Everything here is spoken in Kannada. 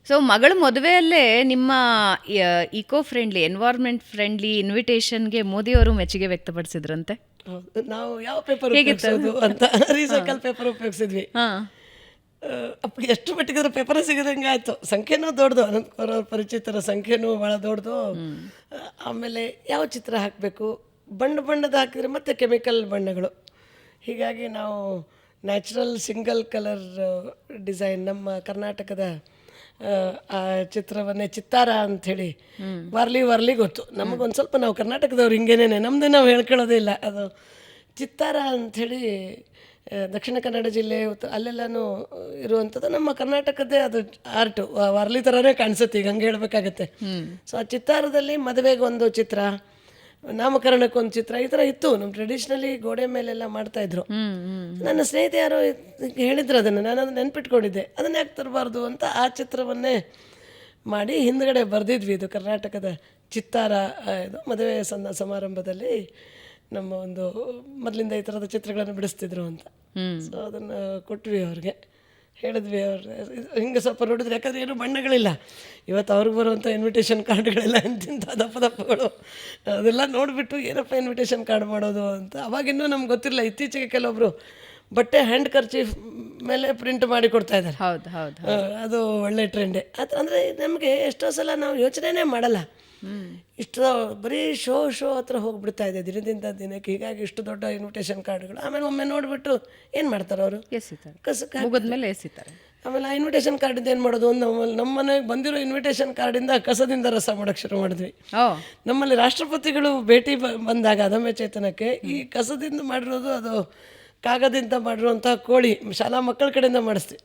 ಸೊ ಮಗಳ ಮದುವೆಯಲ್ಲೇ ನಿಮ್ಮ ಇಕೋ ಫ್ರೆಂಡ್ಲಿ ಎನ್ವೈರ್ಮೆಂಟ್ ಫ್ರೆಂಡ್ಲಿ ಇನ್ವಿಟೇಷನ್ಗೆ ಮೋದಿಯವರು ಮೆಚ್ಚುಗೆ ವ್ಯಕ್ತಪಡಿಸಿದ್ರಂತೆ. ಹೌದು, ನಾವು ಯಾವ ಪೇಪರ್ ಉಪಯೋಗಿಸೋದು ಅಂತ ರೀಸೈಕಲ್ ಪೇಪರ್ ಉಪಯೋಗಿಸಿದ್ವಿ. ಅಪ್ಪ ಎಷ್ಟು ಮಟ್ಟಿಗೆ ಪೇಪರ್ ಸಿಗದಂಗೆ ಆಯಿತು. ಸಂಖ್ಯೆನೂ ದೊಡ್ಡದು, ಅನಂತಕುಮಾರ್ ಅವ್ರ ಪರಿಚಿತರ ಸಂಖ್ಯೆನೂ ಭಾಳ ದೊಡ್ಡದು. ಆಮೇಲೆ ಯಾವ ಚಿತ್ರ ಹಾಕಬೇಕು, ಬಣ್ಣದ ಹಾಕಿದರೆ ಮತ್ತೆ ಕೆಮಿಕಲ್ ಬಣ್ಣಗಳು. ಹೀಗಾಗಿ ನಾವು ನ್ಯಾಚುರಲ್ ಸಿಂಗಲ್ ಕಲರ್ ಡಿಸೈನ್ ನಮ್ಮ ಕರ್ನಾಟಕದ ಆ ಚಿತ್ರವನ್ನೇ ಚಿತ್ತಾರ ಅಂಥೇಳಿ ವರ್ಲಿ ಗೊತ್ತು ನಮಗೊಂದು ಸ್ವಲ್ಪ, ನಾವು ಕರ್ನಾಟಕದವ್ರು ಹಿಂಗೇನೇನೆ ನಮ್ಮದೇ ನಾವು ಹೇಳ್ಕೊಳ್ಳೋದೇ ಇಲ್ಲ. ಅದು ಚಿತ್ತಾರ ಅಂಥೇಳಿ ದಕ್ಷಿಣ ಕನ್ನಡ ಜಿಲ್ಲೆ ಅಲ್ಲೆಲ್ಲನೂ ಇರುವಂಥದ್ದು ನಮ್ಮ ಕರ್ನಾಟಕದ್ದೇ ಅದು ಆರ್ಟು. ವರ್ಲಿ ಥರನೇ ಕಾಣಿಸುತ್ತೆ ಈಗ, ಹಂಗೆ ಹೇಳ್ಬೇಕಾಗತ್ತೆ. ಸೊ ಆ ಚಿತ್ತಾರದಲ್ಲಿ ಮದುವೆಗೊಂದು ಚಿತ್ರ, ನಾಮಕರಣಕ್ಕೊಂದು ಚಿತ್ರ, ಈ ಥರ ಇತ್ತು. ನಮ್ಮ ಟ್ರೆಡಿಷ್ನಲಿ ಗೋಡೆ ಮೇಲೆಲ್ಲ ಮಾಡ್ತಾಯಿದ್ರು. ನನ್ನ ಸ್ನೇಹಿತ ಯಾರೋ ಹೇಳಿದ್ರು, ಅದನ್ನು ನಾನು ಅದನ್ನು ನೆನ್ಪಿಟ್ಕೊಂಡಿದ್ದೆ, ಅದನ್ನ ಯಾಕೆ ತರಬಾರ್ದು ಅಂತ ಆ ಚಿತ್ರವನ್ನೇ ಮಾಡಿ ಹಿಂದ್ಗಡೆ ಬರೆದಿದ್ವಿ. ಇದು ಕರ್ನಾಟಕದ ಚಿತ್ತಾರ, ಇದು ಮದುವೆ ಸಮಾರಂಭದಲ್ಲಿ ನಮ್ಮ ಒಂದು ಮೊದಲಿಂದ ಈ ಥರದ ಚಿತ್ರಗಳನ್ನು ಬಿಡಿಸ್ತಿದ್ರು ಅಂತ. ಸೊ ಅದನ್ನು ಕೊಟ್ವಿ ಅವ್ರಿಗೆ, ಹೇಳಿದ್ವಿ. ಅವ್ರು ಹಿಂಗೆ ಸ್ವಲ್ಪ ನೋಡಿದ್ರೆ, ಯಾಕಂದರೆ ಏನೂ ಬಣ್ಣಗಳಿಲ್ಲ ಇವತ್ತು ಅವ್ರಿಗೆ ಬರುವಂಥ ಇನ್ವಿಟೇಷನ್ ಕಾರ್ಡ್ಗಳೆಲ್ಲ ಎಂತಿಂಥ ದಪ್ಪಗಳು, ಅದೆಲ್ಲ ನೋಡಿಬಿಟ್ಟು ಏನಪ್ಪ ಇನ್ವಿಟೇಷನ್ ಕಾರ್ಡ್ ಮಾಡೋದು ಅಂತ. ಅವಾಗಿನ್ನೂ ನಮ್ಗೆ ಗೊತ್ತಿರಲಿಲ್ಲ. ಇತ್ತೀಚೆಗೆ ಕೆಲವೊಬ್ಬರು ಬಟ್ಟೆ ಹ್ಯಾಂಡ್ ಕರ್ಚೀಫ್ ಮೇಲೆ ಪ್ರಿಂಟ್ ಮಾಡಿ ಕೊಡ್ತಾ ಇದ್ದಾರೆ. ಹೌದು ಹೌದು, ಅದು ಒಳ್ಳೆ ಟ್ರೆಂಡೇ. ಅದು ಅಂದರೆ ನಮಗೆ ಎಷ್ಟೋ ಸಲ ನಾವು ಯೋಚನೆನೇ ಮಾಡಲ್ಲ, ಇಷ್ಟು ಬರೀ ಶೋ ಹತ್ರ ಹೋಗಿಬಿಡ್ತಾ ಇದೆ ದಿನದಿಂದ ದಿನಕ್ಕೆ. ಹೀಗಾಗಿ ಇಷ್ಟು ದೊಡ್ಡ ಇನ್ವಿಟೇಷನ್ ಕಾರ್ಡ್ಗಳು. ಆಮೇಲೆ ಒಮ್ಮೆ ನೋಡಿಬಿಟ್ಟು ಏನು ಮಾಡ್ತಾರೆ ಅವರು, ಮುಗಿದ್ಮೇಲೆ ಎಸಿತಾರೆ. ಆಮೇಲೆ ಆ ಇನ್ವಿಟೇಷನ್ ಕಾರ್ಡಿಂದ ಏನು ಮಾಡೋದು, ನಮ್ಮ ಮನೆಗೆ ಬಂದಿರೋ ಇನ್ವಿಟೇಷನ್ ಕಾರ್ಡಿಂದ ಕಸದಿಂದ ರಸ ಮಾಡೋಕ್ಕೆ ಶುರು ಮಾಡಿದ್ವಿ. ನಮ್ಮಲ್ಲಿ ರಾಷ್ಟ್ರಪತಿಗಳು ಭೇಟಿ ಬಂದಾಗ ಅದಮ್ಯ ಚೇತನಕ್ಕೆ ಈ ಕಸದಿಂದ ಮಾಡಿರೋದು, ಅದು ಕಾಗದಿಂದ ಮಾಡಿರುವಂತಹ ಕೋಳಿ ಶಾಲಾ ಮಕ್ಕಳ ಕಡೆಯಿಂದ ಮಾಡಿಸ್ತೀವಿ.